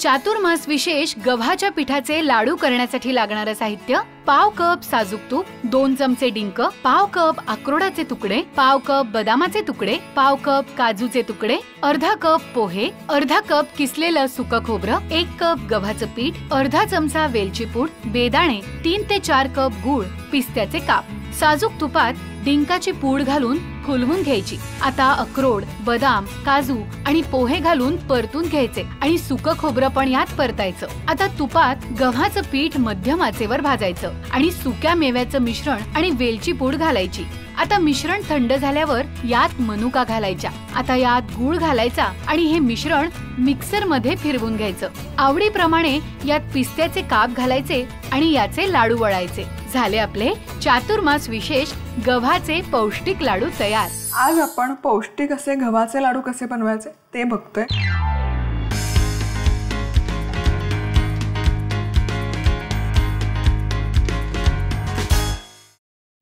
चातुर्मास विशेष गव्हाच्या पिठाचे लाडू करण्यासाठी लागणारे साहित्य: पाव कप साजूक तूप, 2 चमचे डिंक, पाव कप अक्रोडाचे तुकडे, पाव कप बदामाचे तुकडे, पाव कप काजूचे तुकडे, अर्धा कप पोहे, अर्धा कप किसलेलं सुकं खोबरं, 1 कप गव्हाचं पीठ, अर्धा चमचा वेलची पूड, बेदाणे, 3 ते 4 कप गूळ, पिस्त्याचे काप. साजूक तुपात डिंकाची पूड घालून फुलवून घ्यायची. आता अक्रोड, बदाम, काजू आणि पोहे घालून परतून घ्यायचे आणि सुकं खोबरं पण यात परतायचं. आता तुपात गव्हाचं पीठ मध्यम आचेवर भाजायचं आणि सुक्या मेव्याचं मिश्रण आणि वेलची पूड घालायची. आता मिश्रण थंड झाल्यावर यात मनुका घालायच्या. आता यात गूळ घालायचा आणि हे मिश्रण मिक्सर मध्ये फिरवून घ्यायचं. आवडीप्रमाणे यात पिस्त्याचे काप घालायचे आणि याचे लाडू वळायचे. झाले आपले चातुर्मास विशेष गव्हाचे पौष्टिक लाडू तयार. आज आपण पौष्टिक असे गव्हाचे लाडू कसे बनवायचे ते बघतोय.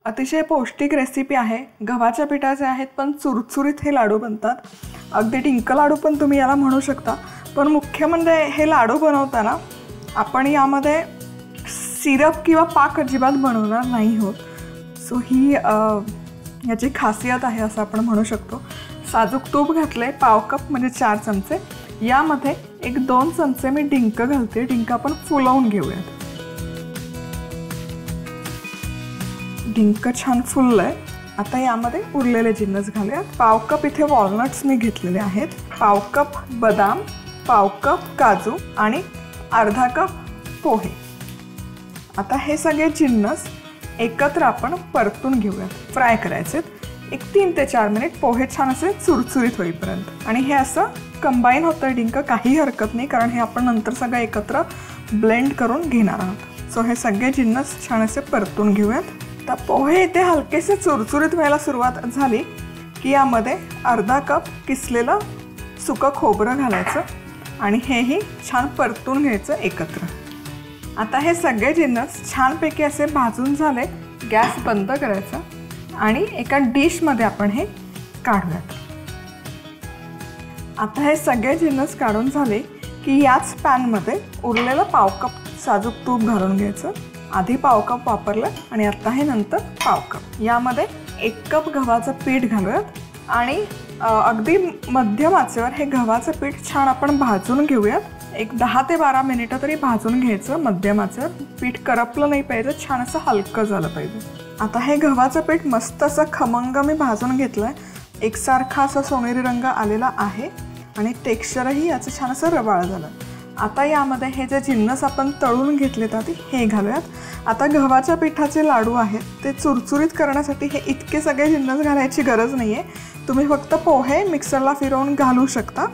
अतिशय पौष्टिक रेसिपी आहे. गव्हाच्या पिठाचे आहेत पण चुरचुरीत हे लाडू बनतात. अगदी डिंक लाडू पण तुम्ही याला म्हणू शकता. पण मुख्य म्हणजे हे लाडू बनवताना आपण यामध्ये सिरप किंवा पाक अजिबात बनवणार नाही आहोत. सो ही याची खासियत आहे असं आपण म्हणू शकतो. साजूक तूप घातले पाव कप म्हणजे 4 चमचे. यामध्ये 1-2 चमचे मी डिंक घालते. डिंक आपण फुलवून घेऊयात. डिंक छान फुललंय. आता यामध्ये उरलेले जिन्नस घालूयात. पाव कप इथे वॉलनट्स मी घेतलेले आहेत, पाव कप बदाम, पाव कप काजू आणि अर्धा कप पोहे. आता हे सगळे जिन्नस एकत्र आपण परतून घेऊयात. फ्राय करायचे 3 ते 4 मिनिट. पोहे छान असे चुरचुरीत होईपर्यंत. आणि हे असं कंबाईन होतं डिंक, काही हरकत नाही कारण हे आपण नंतर सगळं एकत्र ब्लेंड करून घेणार आहोत. सो हे सगळे जिन्नस छान असे परतून घेऊयात. तर पोहे इथे हलकेसे चुरचुरीत व्हायला सुरुवात झाली की यामध्ये अर्धा कप किसलेलं सुकं खोबरं घालायचं आणि हेही छान परतून घ्यायचं एकत्र. आता हे सगळे जिन्नस छानपैकी असे भाजून झाले. गॅस बंद करायचा आणि एका डिशमध्ये आपण हे काढूयात. आता हे सगळे जिन्नस काढून झाले की याच पॅनमध्ये उरलेलं पाव कप साजूक तूप घालून घ्यायचं. आधी पाव कप वापरलं आणि आता हे नंतर पाव कप. यामध्ये 1 कप गव्हाचं पीठ घालूयात आणि अगदी मध्यम आचेवर हे गव्हाचं पीठ छान आपण भाजून घेऊयात. 10 ते 12 मिनिटं तरी भाजून घ्यायचं मध्यम आचेवर. पीठ करपलं नाही पाहिजे, छान असं हलकं झालं पाहिजे. आता हे गव्हाचं पीठ मस्त असं खमंग मी भाजून घेतलं आहे. एकसारखा असा सोनेरी रंग आलेला आहे आणि टेक्स्चरही याचं छान असं रवाळ झालं. आता यामध्ये हे जे जिन्नस आपण तळून घेतलेत आधी हे घालूयात. आता गव्हाच्या पिठाचे लाडू आहेत ते चुरचुरीत करण्यासाठी हे इतके सगळे जिन्नस घालायची गरज नाही आहे. तुम्ही फक्त पोहे मिक्सरला फिरवून घालू शकता.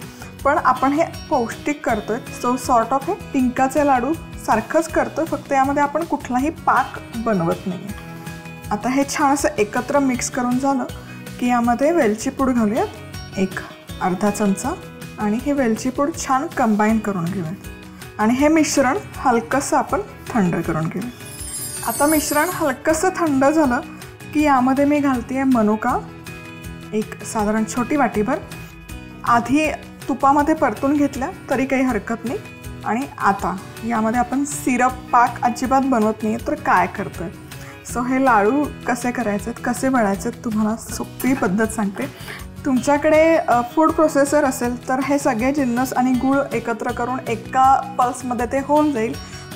पण आपण हे पौष्टिक करतोय, सो सॉर्ट ऑफ हे डिंकाचे लाडू सारखंच करतोय, फक्त यामध्ये आपण कुठलाही पाक बनवत नाही आहे. आता हे छान असं एकत्र मिक्स करून झालं की यामध्ये वेलची पूड घालूयात 1 अर्धा चमचा आणि हे वेलची पूड छान कंबाईन करून घेऊयात आणि हे मिश्रण हलकंसं आपण थंड करून घेऊयात. आता मिश्रण हलकंसं थंड झालं की यामध्ये मी घालते मनुका, एक साधारण छोटी वाटीभर. आधी तुपामध्ये परतून घेतल्या तरी काही हरकत नाही. आणि आता यामध्ये आपण सिरप पाक अजिबात बनवत नाही तर काय करतोय. सो हे लाडू कसे करायचे कसे वळायचे तुम्हाला सोपी पद्धत सांगते. तुमच्याकडे फूड प्रोसेसर असेल तर हे सगळे जिन्नस आणि गूळ एकत्र करून एका पल्समध्ये ते होऊन जाईल.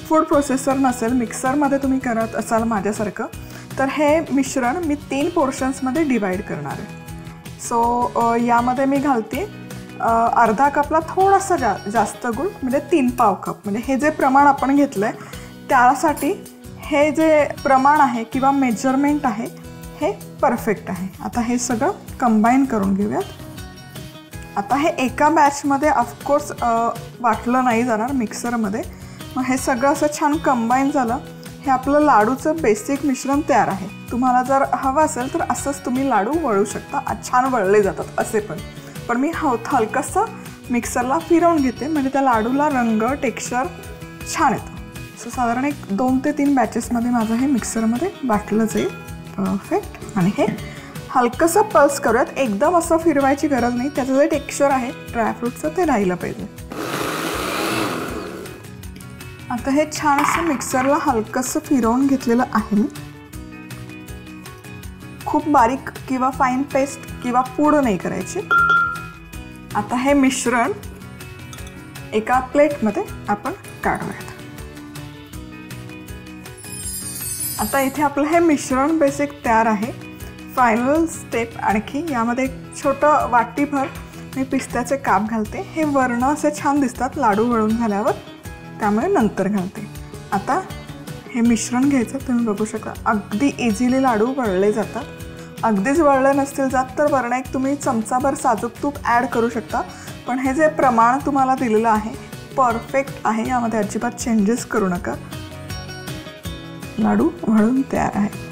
फूड प्रोसेसर नसेल, मिक्सरमध्ये तुम्ही करत असाल माझ्यासारखं, तर हे मिश्रण मी 3 पोर्शन्समध्ये डिवाईड करणार आहे. सो यामध्ये मी घालते अर्धा कपला थोडासा जास्त गूळ म्हणजे 3 पाव कप. म्हणजे हे जे प्रमाण आपण घेतलं आहे त्यासाठी हे जे प्रमाण आहे किंवा मेजरमेंट आहे हे परफेक्ट आहे. आता हे सगळं कंबाईन करून घेऊयात. आता हे एका बॅचमध्ये ऑफकोर्स वाटलं नाही जाणार मिक्सरमध्ये. मग हे सगळं असं छान कंबाईन झालं. हे आपलं लाडूचं बेसिक मिश्रण तयार आहे. तुम्हाला जर हवं असेल तर असंच तुम्ही लाडू वळू शकता. छान वळले जातात असे पण मी हलकंसं मिक्सरला फिरवून घेते म्हणजे त्या लाडूला रंग टेक्स्चर छान येतं. सो साधारण 2 ते 3 बॅचेसमध्ये माझं हे मिक्सरमध्ये वाटलं जाईल. परफेक्ट. आणि हे हलकंसं पल्स करूयात. एकदम असं फिरवायची गरज नाही. त्याचं जे टेक्स्चर आहे ड्रायफ्रूटचं ते राहिलं पाहिजे. आता हे छान असं मिक्सरला हलकंसं फिरवून घेतलेलं आहे मी. खूप बारीक किंवा फाईन पेस्ट किंवा पूड नाही करायची. आता हे मिश्रण एका प्लेटमध्ये आपण काढूयात. आता इथे आपलं हे मिश्रण बेसिक तयार आहे. फायनल स्टेप आणखी यामध्ये एक छोटं वाटीभर मी पिस्त्याचे काप घालते. हे वर्ण असे छान दिसतात लाडू वळून झाल्यावर, त्यामुळे नंतर घालते. आता हे मिश्रण घ्यायचं. तुम्ही बघू शकता अगदी इझिली लाडू वळले जातात. अगदीच वळले नसतील जात तर वरण एक तुम्ही चमचाभर साजूक तूप ॲड करू शकता. पण हे जे प्रमाण तुम्हाला दिलेलं आहे परफेक्ट आहे. यामध्ये अजिबात चेंजेस करू नका. लाडू वळून तयार आहे.